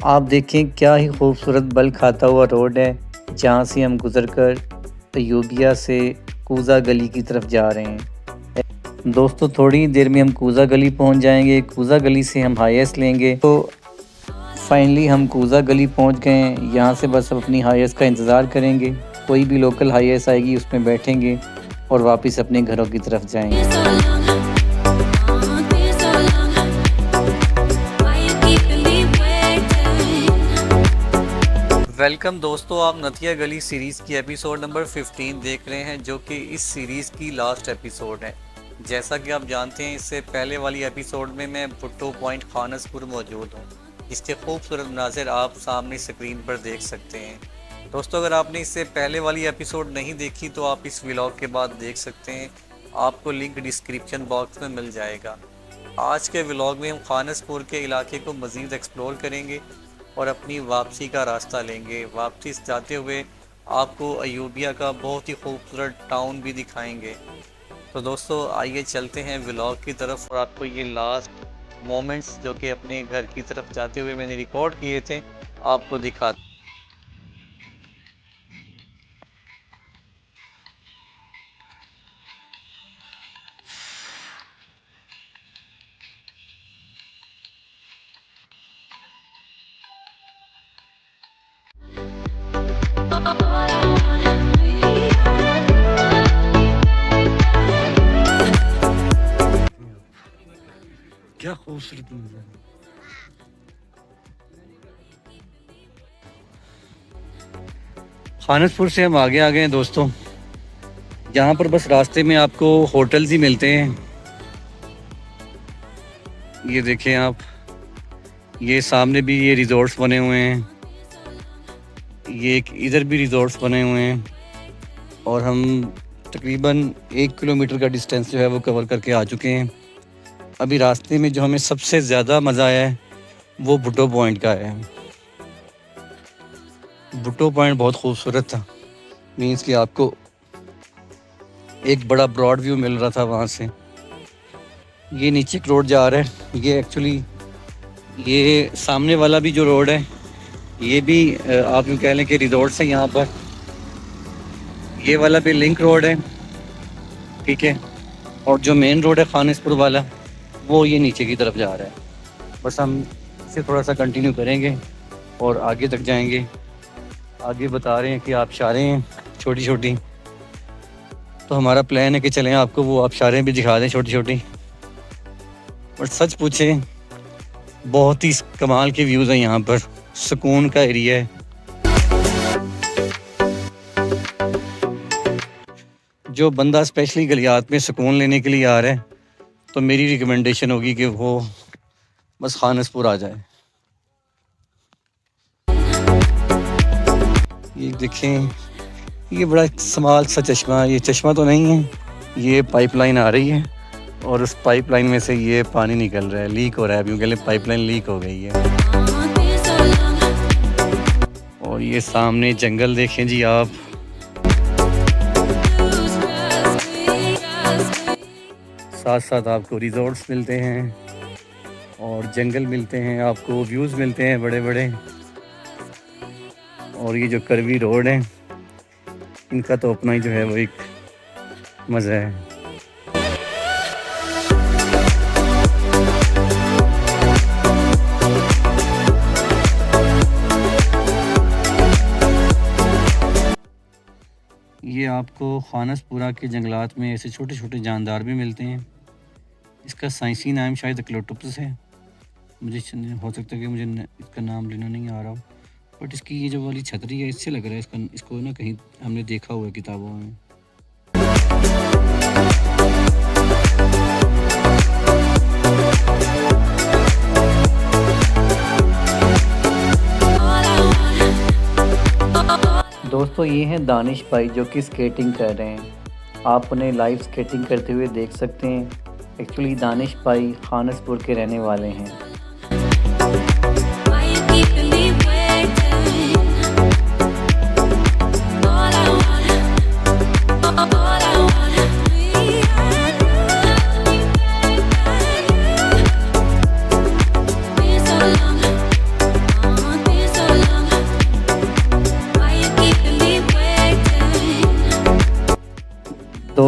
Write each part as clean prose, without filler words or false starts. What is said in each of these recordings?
आप देखें क्या ही खूबसूरत बल खाता हुआ रोड है, जहाँ से हम गुज़रकर अयूबिया से कूज़ा गली की तरफ जा रहे हैं। दोस्तों थोड़ी ही देर में हम कूज़ा गली पहुँच जाएंगे। कूज़ा गली से हम हाईएस लेंगे। तो फाइनली हम कूज़ा गली पहुँच गए हैं। यहाँ से बस अब अपनी हाईएस का इंतज़ार करेंगे। कोई भी लोकल हाईएस आएगी उसमें बैठेंगे और वापस अपने घरों की तरफ जाएंगे। वेलकम दोस्तों, आप नथिया गली सीरीज़ की एपिसोड नंबर 15 देख रहे हैं, जो कि इस सीरीज़ की लास्ट एपिसोड है। जैसा कि आप जानते हैं, इससे पहले वाली एपिसोड में मैं भुट्टो पॉइंट खानसपुर मौजूद हूँ। इसके खूबसूरत मनाज़िर आप सामने स्क्रीन पर देख सकते हैं। दोस्तों, अगर आपने इससे पहले वाली एपिसोड नहीं देखी तो आप इस व्लॉग के बाद देख सकते हैं। आपको लिंक डिस्क्रिप्शन बॉक्स में मिल जाएगा। आज के व्लॉग में हम खानसपुर के इलाके को मज़ीद एक्सप्लोर करेंगे और अपनी वापसी का रास्ता लेंगे। वापस जाते हुए आपको अयूबिया का बहुत ही खूबसूरत टाउन भी दिखाएंगे। तो दोस्तों आइए चलते हैं व्लॉग की तरफ और आपको ये लास्ट मोमेंट्स जो कि अपने घर की तरफ जाते हुए मैंने रिकॉर्ड किए थे आपको दिखा। क्या खूबसूरत मंजर। खानसपुर से हम आगे आ गए हैं दोस्तों। यहाँ पर बस रास्ते में आपको होटल्स ही मिलते हैं। ये देखें आप, ये सामने भी ये रिजॉर्ट्स बने हुए हैं, ये एक इधर भी रिजॉर्ट्स बने हुए हैं और हम तकरीबन 1 किलोमीटर का डिस्टेंस जो है वो कवर करके आ चुके हैं। अभी रास्ते में जो हमें सबसे ज़्यादा मज़ा आया है वो भुट्टो पॉइंट का है। भुट्टो पॉइंट बहुत खूबसूरत था। मीन्स कि आपको एक बड़ा ब्रॉड व्यू मिल रहा था वहाँ से। ये नीचे एक रोड जा रहा है। ये एक्चुअली ये सामने वाला भी जो रोड है ये भी आप यूँ कह लें कि रिजॉर्ट्स हैं यहाँ पर। ये वाला भी लिंक रोड है, ठीक है। और जो मेन रोड है खानसपुर वाला वो ये नीचे की तरफ जा रहा है। बस हम इसे थोड़ा सा कंटिन्यू करेंगे और आगे तक जाएंगे। आगे बता रहे हैं कि आबशारें हैं छोटी छोटी, तो हमारा प्लान है कि चलें आपको वो आबशारें भी दिखा दें छोटी छोटी। और सच पूछें बहुत ही कमाल के व्यूज़ हैं यहाँ पर, सुकून का एरिया है। जो बंदा स्पेशली गलियात में सुकून लेने के लिए आ रहा है तो मेरी रिकमेंडेशन होगी कि वो बस खानसपुर आ जाए। ये देखें, ये बड़ा स्मॉल सा चश्मा, ये चश्मा तो नहीं है, ये पाइपलाइन आ रही है और उस पाइपलाइन में से ये पानी निकल रहा है, लीक हो रहा है। अभी पाइपलाइन लीक हो गई है। और ये सामने जंगल देखें जी आप, साथ साथ आपको रिजॉर्ट्स मिलते हैं और जंगल मिलते हैं, आपको व्यूज़ मिलते हैं बड़े बड़े। और ये जो करवी रोड है इनका तो अपना ही जो है वो एक मज़ा है। ये आपको खानसपुरा के जंगलात में ऐसे छोटे छोटे जानदार भी मिलते हैं। इसका साइंसी नाम शायद अक्लोटोपस है। मुझे हो सकता है कि मुझे इसका नाम लेना नहीं आ रहा, बट इसकी ये जो वाली छतरी है इससे लग रहा है इसको ना कहीं हमने देखा हुआ है किताबों में। दोस्तों ये हैं दानिश भाई जो कि स्केटिंग कर रहे हैं। आप उन्हें लाइव स्केटिंग करते हुए देख सकते हैं। एक्चुअली दानिश भाई खानसपुर के रहने वाले हैं।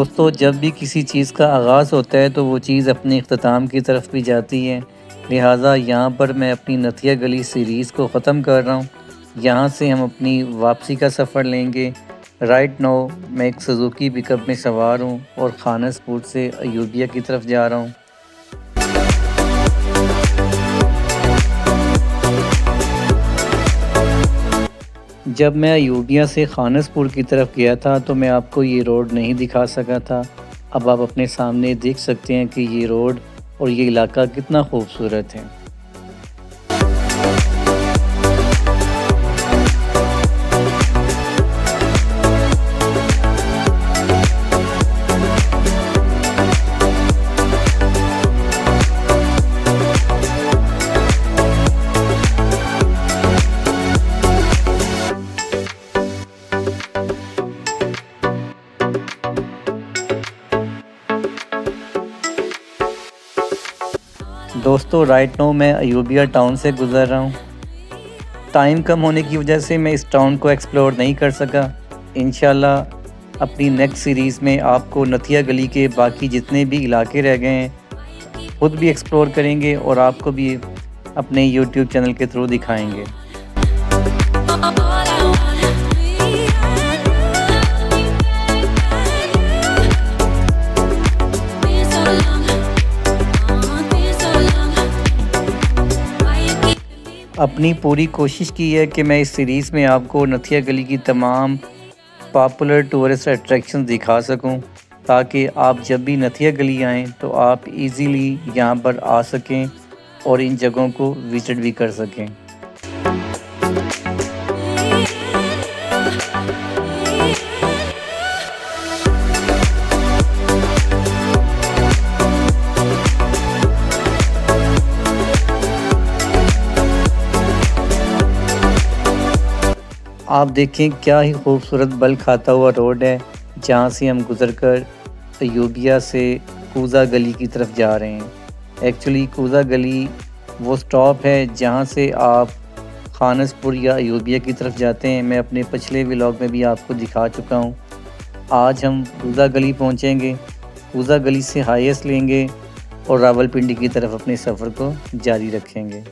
दोस्तों, जब भी किसी चीज़ का आगाज़ होता है तो वो चीज़ अपने इख्तिताम की तरफ भी जाती है। लिहाजा यहाँ पर मैं अपनी नथिया गली सीरीज़ को ख़त्म कर रहा हूँ। यहाँ से हम अपनी वापसी का सफ़र लेंगे। राइट नाउ मैं एक सुज़ुकी पिकअप में सवार हूँ और खानसपुर से अयूबिया की तरफ जा रहा हूँ। जब मैं अयूबिया से खानसपुर की तरफ गया था तो मैं आपको ये रोड नहीं दिखा सका था। अब आप अपने सामने देख सकते हैं कि ये रोड और ये इलाका कितना खूबसूरत है। दोस्तों, राइट नाउ मैं अयूबिया टाउन से गुज़र रहा हूँ। टाइम कम होने की वजह से मैं इस टाउन को एक्सप्लोर नहीं कर सका। इंशाल्लाह अपनी नेक्स्ट सीरीज़ में आपको नथिया गली के बाकी जितने भी इलाके रह गए हैं खुद भी एक्सप्लोर करेंगे और आपको भी अपने यूट्यूब चैनल के थ्रू दिखाएंगे। अपनी पूरी कोशिश की है कि मैं इस सीरीज़ में आपको नथिया गली की तमाम पॉपुलर टूरिस्ट अट्रैक्शन दिखा सकूं, ताकि आप जब भी नथिया गली आएँ तो आप इजीली यहां पर आ सकें और इन जगहों को विज़िट भी कर सकें। आप देखें क्या ही खूबसूरत बल खाता हुआ रोड है, जहाँ से हम गुज़रकर अयूबिया से कूज़ा गली की तरफ जा रहे हैं। एक्चुअली कूज़ा गली वो स्टॉप है जहाँ से आप खानसपुर या अयूबिया की तरफ जाते हैं। मैं अपने पिछले व्लॉग में भी आपको दिखा चुका हूँ। आज हम कूज़ा गली पहुँचेंगे, कूज़ा गली से हाईएस्ट लेंगे और रावलपिंडी की तरफ अपने सफ़र को जारी रखेंगे।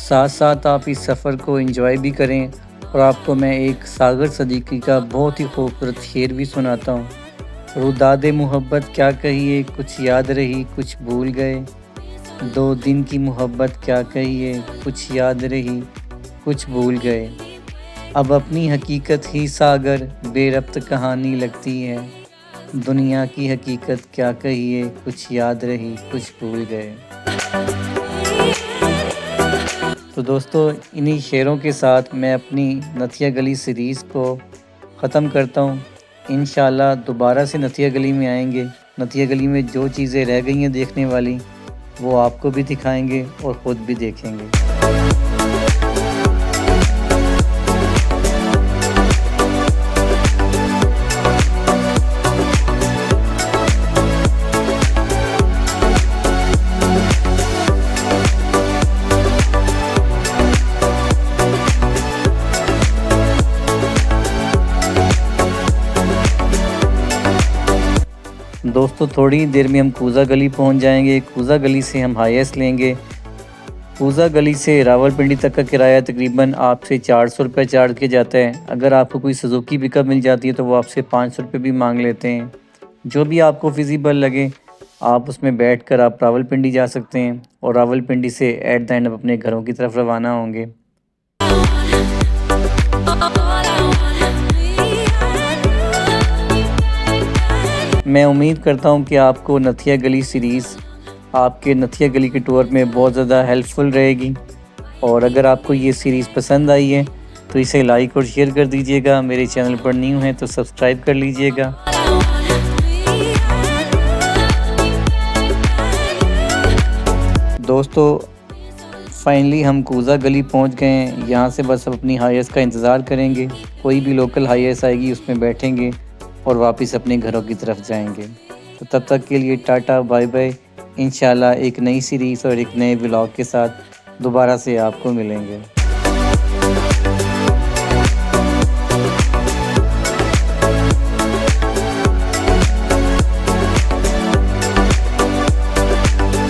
साथ साथ आप इस सफ़र को एंजॉय भी करें और आपको मैं एक सागर सदीकी का बहुत ही खूबसूरत शेर भी सुनाता हूँ। रुदादे मोहब्बत क्या कहिए, कुछ याद रही कुछ भूल गए। 2 दिन की मोहब्बत क्या कहिए, कुछ याद रही कुछ भूल गए। अब अपनी हकीकत ही सागर बेरब्त कहानी लगती है। दुनिया की हकीकत क्या कहिए, कुछ याद रही कुछ भूल गए। तो दोस्तों, इन्हीं शेरों के साथ मैं अपनी नथिया गली सीरीज़ को ख़त्म करता हूँ। इंशाल्लाह दोबारा से नथिया गली में आएंगे। नथिया गली में जो चीज़ें रह गई हैं देखने वाली वो आपको भी दिखाएंगे और ख़ुद भी देखेंगे। दोस्तों, थोड़ी देर में हम कूज़ा गली पहुंच जाएंगे। कूज़ा गली से हम हाईएस्ट लेंगे। कूज़ा गली से रावलपिंडी तक का किराया तकरीबन आपसे 400 रुपये चार्ज किया जाता है। अगर आपको कोई सुजुकी पिकअप मिल जाती है तो वो आपसे 500 रुपये भी मांग लेते हैं। जो भी आपको फिजिबल लगे आप उसमें बैठकर आप रावलपिंडी जा सकते हैं और रावलपिंडी से एट द एंड अपने घरों की तरफ रवाना होंगे। मैं उम्मीद करता हूं कि आपको नथिया गली सीरीज़ आपके नथिया गली के टूर में बहुत ज़्यादा हेल्पफुल रहेगी। और अगर आपको ये सीरीज़ पसंद आई है तो इसे लाइक और शेयर कर दीजिएगा। मेरे चैनल पर न्यू हैं तो सब्सक्राइब कर लीजिएगा। दोस्तों, फाइनली हम कूज़ा गली पहुंच गए हैं। यहाँ से बस अब अपनी हाईएस्ट का इंतज़ार करेंगे। कोई भी लोकल हाईएस्ट आएगी उसमें बैठेंगे और वापस अपने घरों की तरफ जाएंगे। तो तब तक के लिए टाटा बाय बाय। इंशाल्लाह एक नई सीरीज़ और एक नए व्लॉग के साथ दोबारा से आपको मिलेंगे।